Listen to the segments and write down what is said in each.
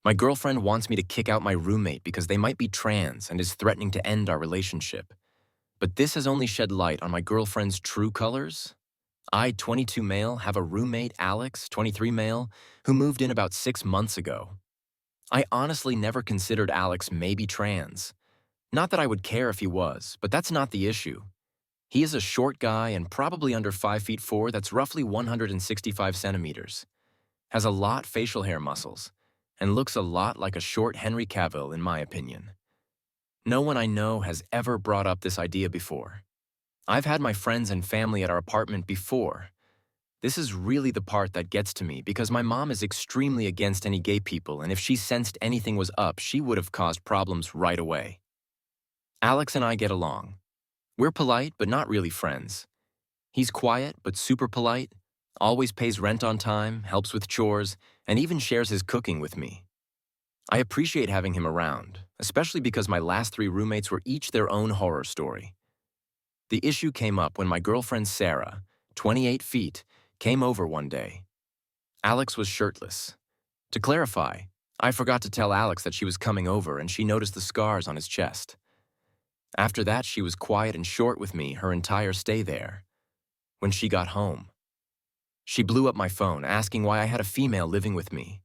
My girlfriend wants me to kick out my roommate because they might be trans and is threatening to end our relationship. But this has only shed light on my girlfriend's true colors. I, 22 male, have a roommate, Alex, 23 male, who moved in about 6 months ago. I honestly never considered Alex maybe trans. Not that I would care if he was, but that's not the issue. He is a short guy and probably under 5'4", that's roughly 165 centimeters. Has a lot facial hair muscles, and looks a lot like a short Henry Cavill in my opinion. No one I know has ever brought up this idea before. I've had my friends and family at our apartment before. This is really the part that gets to me because my mom is extremely against any gay people, and if she sensed anything was up, she would have caused problems right away. Alex and I get along. We're polite, but not really friends. He's quiet, but super polite, always pays rent on time, helps with chores, and even shares his cooking with me. I appreciate having him around, especially because my last 3 roommates were each their own horror story. The issue came up when my girlfriend Sarah, 28 feet, came over one day. Alex was shirtless. To clarify, I forgot to tell Alex that she was coming over and she noticed the scars on his chest. After that, she was quiet and short with me her entire stay there. When she got home, she blew up my phone asking why I had a female living with me.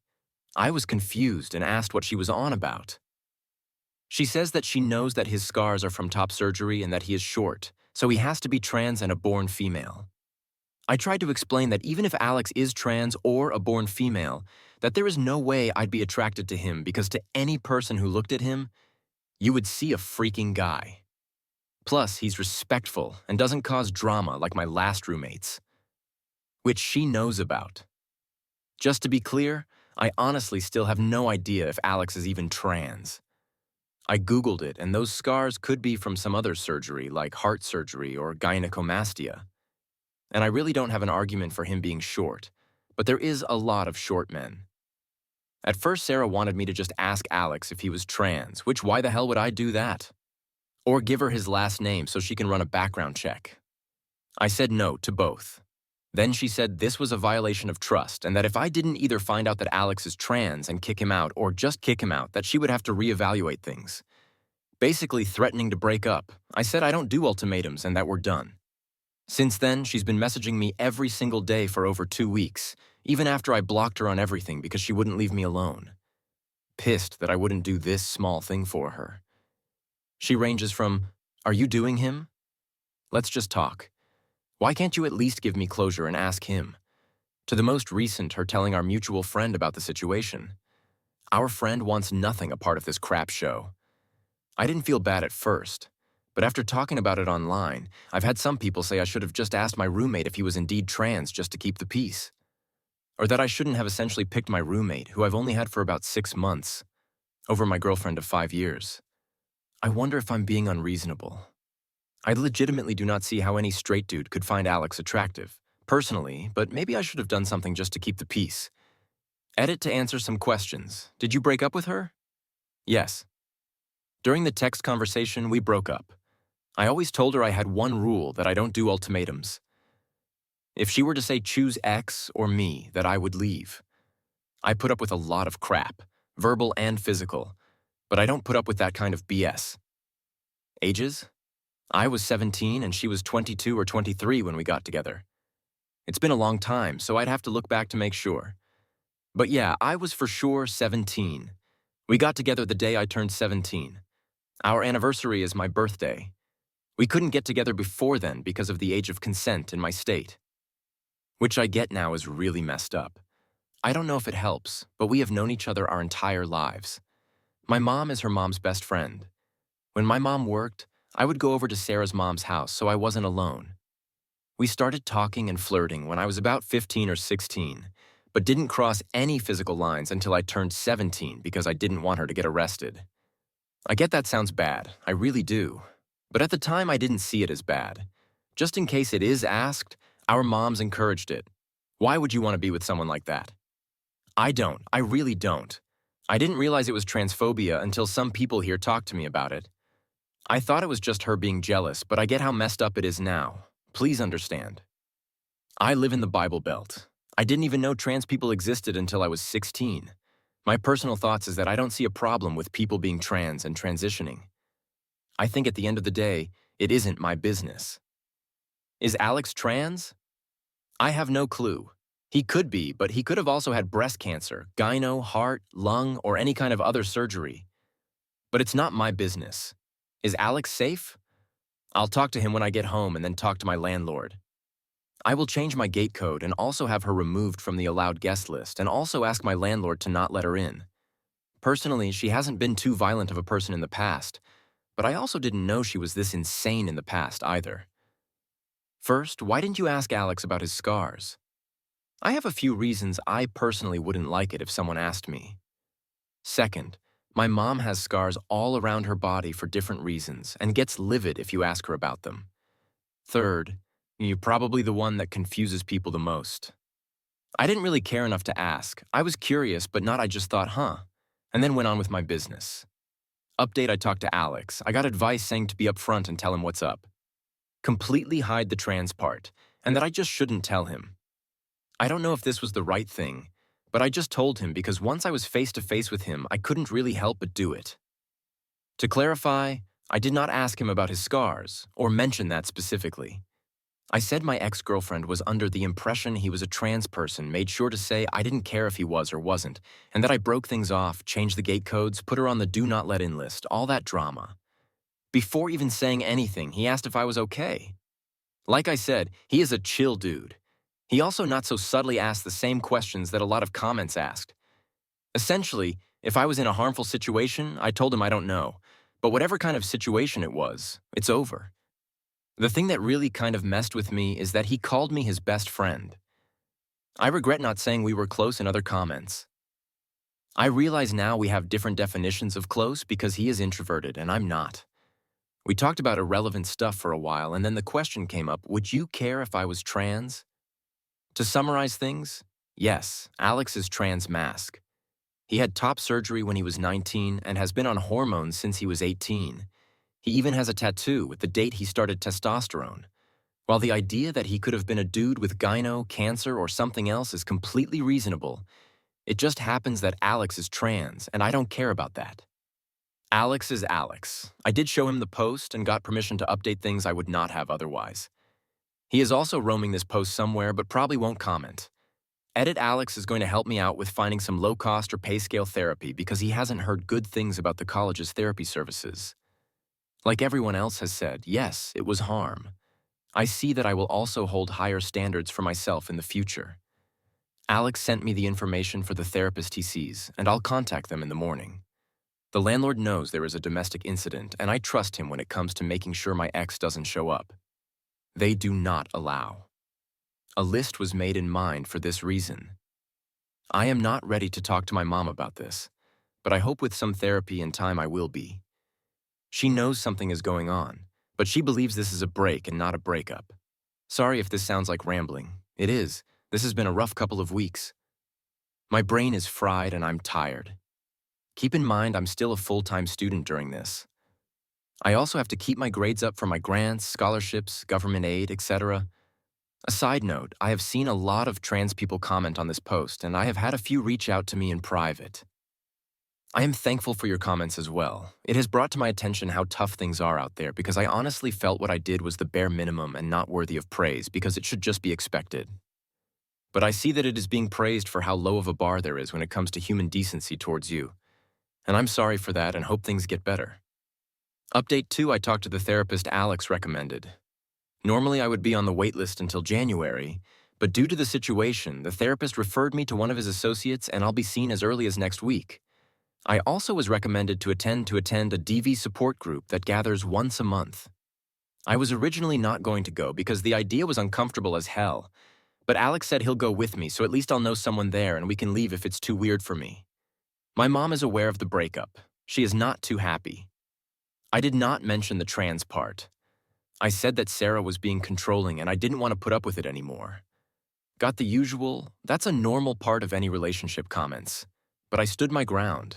I was confused and asked what she was on about. She says that she knows that his scars are from top surgery and that he is short, so he has to be trans and a born female. I tried to explain that even if Alex is trans or a born female, that there is no way I'd be attracted to him because to any person who looked at him, you would see a freaking guy. Plus, he's respectful and doesn't cause drama like my last roommates, which she knows about. Just to be clear, I honestly still have no idea if Alex is even trans. I Googled it, and those scars could be from some other surgery like heart surgery or gynecomastia. And I really don't have an argument for him being short, but there is a lot of short men. At first, Sarah wanted me to just ask Alex if he was trans, which why the hell would I do that? Or give her his last name so she can run a background check. I said no to both. Then she said this was a violation of trust and that if I didn't either find out that Alex is trans and kick him out or just kick him out, that she would have to reevaluate things. Basically threatening to break up. I said I don't do ultimatums and that we're done. Since then, she's been messaging me every single day for over 2 weeks, even after I blocked her on everything because she wouldn't leave me alone. Pissed that I wouldn't do this small thing for her. She ranges from, "Are you doing him? Let's just talk. Why can't you at least give me closure and ask him?" To the most recent, her telling our mutual friend about the situation. Our friend wants nothing a part of this crap show. I didn't feel bad at first, but after talking about it online, I've had some people say I should have just asked my roommate if he was indeed trans just to keep the peace. Or that I shouldn't have essentially picked my roommate, who I've only had for about 6 months, over my girlfriend of 5 years. I wonder if I'm being unreasonable. I legitimately do not see how any straight dude could find Alex attractive, personally, but maybe I should have done something just to keep the peace. Edit to answer some questions. Did you break up with her? Yes. During the text conversation, we broke up. I always told her I had one rule, that I don't do ultimatums. If she were to say choose X or me, that I would leave. I put up with a lot of crap, verbal and physical, but I don't put up with that kind of BS. Ages? I was 17 and she was 22 or 23 when we got together. It's been a long time, so I'd have to look back to make sure. But yeah, I was for sure 17. We got together the day I turned 17. Our anniversary is my birthday. We couldn't get together before then because of the age of consent in my state. Which I get now is really messed up. I don't know if it helps, but we have known each other our entire lives. My mom is her mom's best friend. When my mom worked, I would go over to Sarah's mom's house so I wasn't alone. We started talking and flirting when I was about 15 or 16, but didn't cross any physical lines until I turned 17 because I didn't want her to get arrested. I get that sounds bad, I really do. But at the time I didn't see it as bad. Just in case it is asked, our moms encouraged it. Why would you want to be with someone like that? I really don't. I didn't realize it was transphobia until some people here talked to me about it. I thought it was just her being jealous, but I get how messed up it is now. Please understand. I live in the Bible Belt. I didn't even know trans people existed until I was 16. My personal thoughts is that I don't see a problem with people being trans and transitioning. I think at the end of the day, it isn't my business. Is Alex trans? I have no clue. He could be, but he could have also had breast cancer, gyno, heart, lung, or any kind of other surgery. But it's not my business. Is Alex safe? I'll talk to him when I get home and then talk to my landlord. I will change my gate code and also have her removed from the allowed guest list and also ask my landlord to not let her in. Personally, she hasn't been too violent of a person in the past, but I also didn't know she was this insane in the past either. First, why didn't you ask Alex about his scars? I have a few reasons I personally wouldn't like it if someone asked me. Second, my mom has scars all around her body for different reasons and gets livid if you ask her about them. Third, you're probably the one that confuses people the most. I didn't really care enough to ask. I was curious, but not I just thought, and then went on with my business. Update, I talked to Alex. I got advice saying to be upfront and tell him what's up. Completely hide the trans part, and that I just shouldn't tell him. I don't know if this was the right thing, but I just told him because once I was face to face with him, I couldn't really help but do it. To clarify, I did not ask him about his scars, or mention that specifically. I said my ex-girlfriend was under the impression he was a trans person, made sure to say I didn't care if he was or wasn't, and that I broke things off, changed the gate codes, put her on the do not let in list, all that drama. Before even saying anything, he asked if I was okay. Like I said, he is a chill dude. He also not so subtly asked the same questions that a lot of comments asked. Essentially, if I was in a harmful situation, I told him I don't know, but whatever kind of situation it was, it's over. The thing that really kind of messed with me is that he called me his best friend. I regret not saying we were close in other comments. I realize now we have different definitions of close because he is introverted and I'm not. We talked about irrelevant stuff for a while and then the question came up, would you care if I was trans? To summarize things, yes, Alex is trans mask. He had top surgery when he was 19 and has been on hormones since he was 18. He even has a tattoo with the date he started testosterone. While the idea that he could have been a dude with gyno, cancer, or something else is completely reasonable, it just happens that Alex is trans, and I don't care about that. Alex is Alex. I did show him the post and got permission to update things I would not have otherwise. He is also roaming this post somewhere, but probably won't comment. Edit Alex is going to help me out with finding some low-cost or pay-scale therapy because he hasn't heard good things about the college's therapy services. Like everyone else has said, yes, it was harm. I see that I will also hold higher standards for myself in the future. Alex sent me the information for the therapist he sees, and I'll contact them in the morning. The landlord knows there is a domestic incident, and I trust him when it comes to making sure my ex doesn't show up. They do not allow. A list was made in mind for this reason. I am not ready to talk to my mom about this, but I hope with some therapy and time I will be. She knows something is going on, but she believes this is a break and not a breakup. Sorry if this sounds like rambling. It is. This has been a rough couple of weeks. My brain is fried and I'm tired. Keep in mind I'm still a full-time student during this. I also have to keep my grades up for my grants, scholarships, government aid, etc. A side note, I have seen a lot of trans people comment on this post, and I have had a few reach out to me in private. I am thankful for your comments as well. It has brought to my attention how tough things are out there because I honestly felt what I did was the bare minimum and not worthy of praise because it should just be expected. But I see that it is being praised for how low of a bar there is when it comes to human decency towards you. And I'm sorry for that and hope things get better. Update 2, I talked to the therapist Alex recommended. Normally I would be on the wait list until January, but due to the situation, the therapist referred me to one of his associates and I'll be seen as early as next week. I also was recommended to attend a DV support group that gathers once a month. I was originally not going to go because the idea was uncomfortable as hell, but Alex said he'll go with me so at least I'll know someone there and we can leave if it's too weird for me. My mom is aware of the breakup. She is not too happy. I did not mention the trans part. I said that Sarah was being controlling and I didn't want to put up with it anymore. Got the usual, that's a normal part of any relationship comments, but I stood my ground.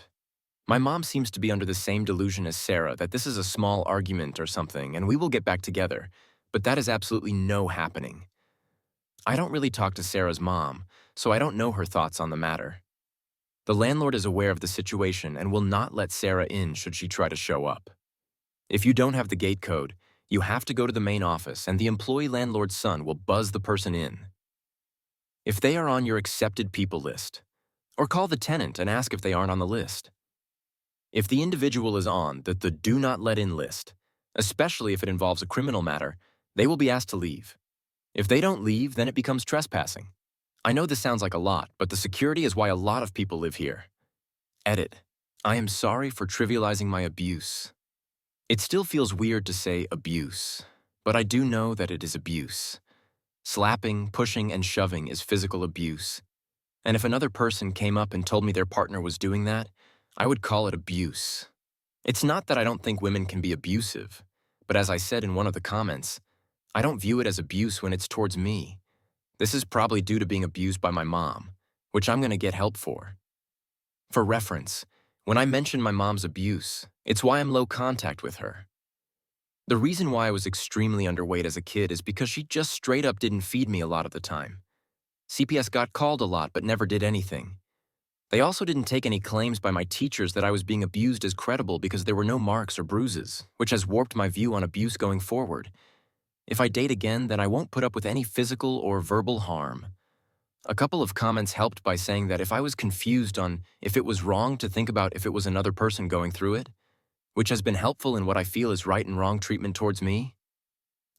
My mom seems to be under the same delusion as Sarah that this is a small argument or something and we will get back together, but that is absolutely no happening. I don't really talk to Sarah's mom, so I don't know her thoughts on the matter. The landlord is aware of the situation and will not let Sarah in should she try to show up. If you don't have the gate code, you have to go to the main office and the employee landlord's son will buzz the person in. If they are on your accepted people list, or call the tenant and ask if they aren't on the list. If the individual is on the do not let in list, especially if it involves a criminal matter, they will be asked to leave. If they don't leave, then it becomes trespassing. I know this sounds like a lot, but the security is why a lot of people live here. Edit. I am sorry for trivializing my abuse. It still feels weird to say abuse, but I do know that it is abuse. Slapping, pushing, and shoving is physical abuse. And if another person came up and told me their partner was doing that, I would call it abuse. It's not that I don't think women can be abusive, but as I said in one of the comments, I don't view it as abuse when it's towards me. This is probably due to being abused by my mom, which I'm going to get help for. For reference, when I mention my mom's abuse, it's why I'm low contact with her. The reason why I was extremely underweight as a kid is because she just straight up didn't feed me a lot of the time. CPS got called a lot but never did anything. They also didn't take any claims by my teachers that I was being abused as credible because there were no marks or bruises, which has warped my view on abuse going forward. If I date again, then I won't put up with any physical or verbal harm. A couple of comments helped by saying that if I was confused on if it was wrong to think about if it was another person going through it, which has been helpful in what I feel is right and wrong treatment towards me.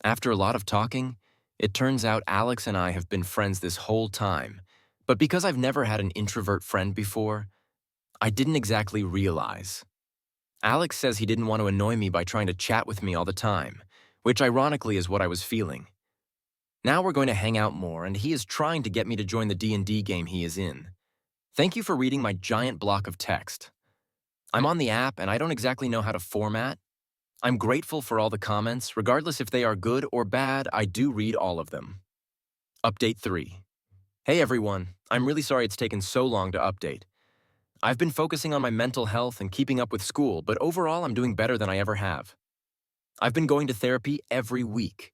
After a lot of talking, it turns out Alex and I have been friends this whole time, but because I've never had an introvert friend before, I didn't exactly realize. Alex says he didn't want to annoy me by trying to chat with me all the time, which ironically is what I was feeling. Now we're going to hang out more, and he is trying to get me to join the D&D game he is in. Thank you for reading my giant block of text. I'm on the app, and I don't exactly know how to format. I'm grateful for all the comments. Regardless if they are good or bad, I do read all of them. Update 3. Hey everyone, I'm really sorry it's taken so long to update. I've been focusing on my mental health and keeping up with school, but overall I'm doing better than I ever have. I've been going to therapy every week.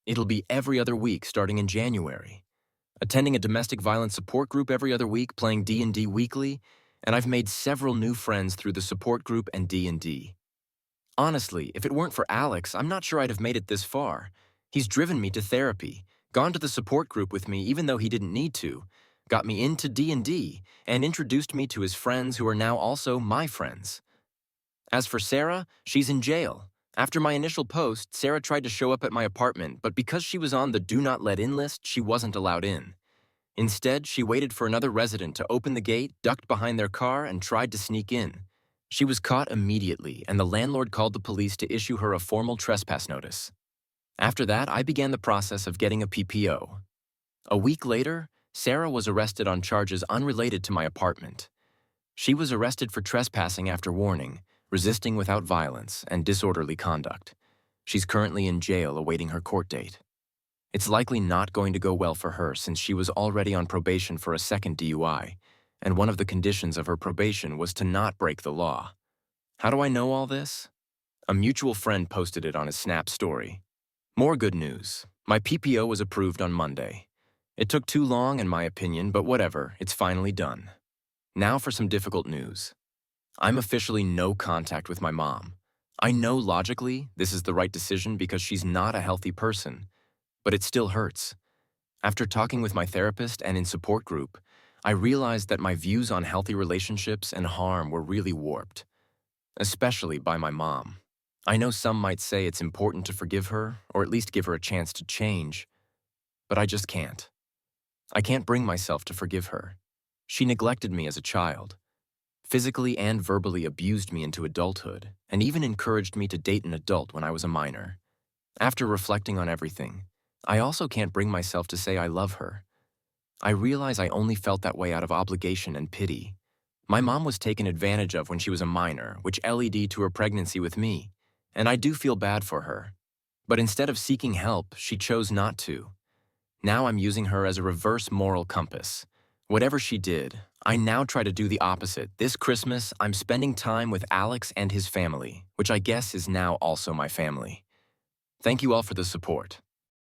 It'll be every other week starting in January. Attending a domestic violence support group every other week, playing D&D weekly, and I've made several new friends through the support group and D&D. Honestly, if it weren't for Alex, I'm not sure I'd have made it this far. He's driven me to therapy, gone to the support group with me even though he didn't need to, got me into D&D, and introduced me to his friends who are now also my friends. As for Sarah, she's in jail. After my initial post, Sarah tried to show up at my apartment, but because she was on the Do Not Let In list, she wasn't allowed in. Instead, she waited for another resident to open the gate, ducked behind their car, and tried to sneak in. She was caught immediately, and the landlord called the police to issue her a formal trespass notice. After that, I began the process of getting a PPO. A week later, Sarah was arrested on charges unrelated to my apartment. She was arrested for trespassing after warning, resisting without violence, and disorderly conduct. She's currently in jail awaiting her court date. It's likely not going to go well for her since she was already on probation for a second DUI, and one of the conditions of her probation was to not break the law. How do I know all this? A mutual friend posted it on his Snap story. More good news. My PPO was approved on Monday. It took too long in my opinion, but whatever, it's finally done. Now for some difficult news. I'm officially no contact with my mom. I know logically this is the right decision because she's not a healthy person, but it still hurts. After talking with my therapist and in support group, I realized that my views on healthy relationships and harm were really warped, especially by my mom. I know some might say it's important to forgive her, or at least give her a chance to change, but I just can't. I can't bring myself to forgive her. She neglected me as a child, physically and verbally abused me into adulthood, and even encouraged me to date an adult when I was a minor. After reflecting on everything, I also can't bring myself to say I love her. I realize I only felt that way out of obligation and pity. My mom was taken advantage of when she was a minor, which led to her pregnancy with me, and I do feel bad for her. But instead of seeking help, she chose not to. Now I'm using her as a reverse moral compass. Whatever she did, I now try to do the opposite. This Christmas, I'm spending time with Alex and his family, which I guess is now also my family. Thank you all for the support.